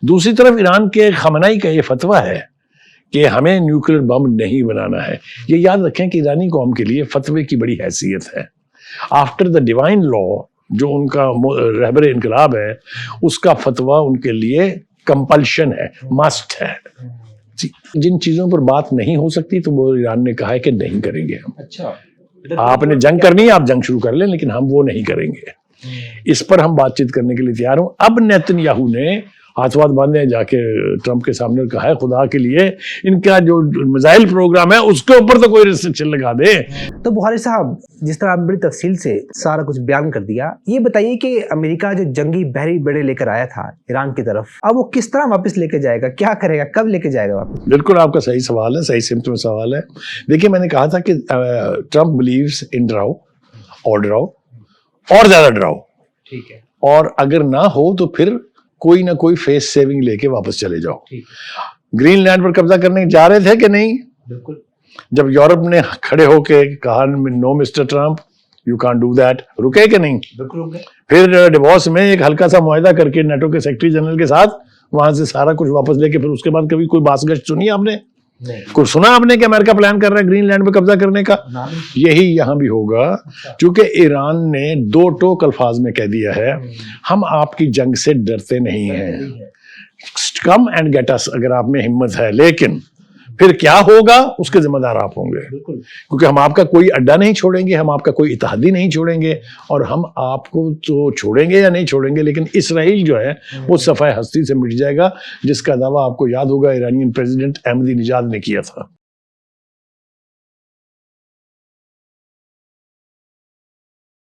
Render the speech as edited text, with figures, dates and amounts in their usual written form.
دوسری طرف ایران کے خامنائی کا یہ فتویٰ ہے کہ ہمیں نیوکلیر بم نہیں بنانا ہے. یہ یاد رکھیں کہ ایرانی قوم کے لیے فتوے کی بڑی حیثیت ہے. آفٹر دا ڈیوائن لا جو ان کا رہبر انقلاب ہے, اس کا فتویٰ ان کے لیے کمپلشن ہے, مسٹ ہے. جن چیزوں پر بات نہیں ہو سکتی تو وہ ایران نے کہا ہے کہ نہیں کریں گے ہم. اچھا, آپ نے جنگ کرنی ہے, آپ جنگ شروع کر لیں, لیکن ہم وہ نہیں کریں گے. اس پر ہم بات چیت کرنے کے لیے تیار ہوں. اب نیتن یاہو نے ہاتھ وات باندھے جا کے ٹرمپ کے سامنے کہا ہے خدا کے لیے ان کا جو میزائل پروگرام ہے اس کے اوپر تو کوئی ریسٹرکشن لگا دے. تو بخاری صاحب, جس طرح آپ بڑی تفصیل سے سارا کچھ بیان کر دیا, یہ بتائیے کہ امریکہ جو جنگی بحری بیڑے لے کر آیا تھا ایران کی طرف, اب وہ کس طرح واپس لے کے جائے گا, کیا کرے گا, کب لے کے جائے گا واپس؟ بالکل آپ کا صحیح سوال ہے, صحیح سمت میں سوال ہے. دیکھیے میں نے کہا تھا کہ ٹرمپ بلیوز ان ڈراؤ اور زیادہ ڈراؤ, ٹھیک ہے, اور اگر نہ ہو تو پھر کوئی نہ کوئی فیس سیونگ لے کے واپس چلے جاؤ. گرین لینڈ پر قبضہ کرنے جا رہے تھے کہ نہیں؟ بالکل. جب یورپ نے کھڑے ہو کے کہا نو مسٹر ٹرمپ یو کان ڈو دیٹ, رکے کہ نہیں؟ بالکل. پھر ڈیووس میں ایک ہلکا سا معاہدہ کر کے نیٹو کے سیکرٹری جنرل کے ساتھ وہاں سے سارا کچھ واپس لے کے پھر اس کے بعد کبھی کوئی باس گشت سنی آپ نے؟ کوئی سنا آپ نے کہ امریکہ پلان کر رہا ہے گرین لینڈ پہ قبضہ کرنے کا؟ یہی یہاں بھی ہوگا, چونکہ ایران نے دو ٹوک الفاظ میں کہہ دیا ہے ہم آپ کی جنگ سے ڈرتے نہیں ہیں, کم اینڈ گیٹ اس, اگر آپ میں ہمت ہے. لیکن پھر کیا ہوگا اس کے ذمہ دار آپ ہوں گے, کیونکہ ہم آپ کا کوئی اڈا نہیں چھوڑیں گے, ہم آپ کا کوئی اتحادی نہیں چھوڑیں گے, اور ہم آپ کو تو چھوڑیں گے یا نہیں چھوڑیں گے, لیکن اسرائیل جو ہے وہ صفحہ ہستی سے مٹ جائے گا, جس کا دعویٰ آپ کو یاد ہوگا ایرانین پریزیڈنٹ احمدی نژاد نے کیا تھا.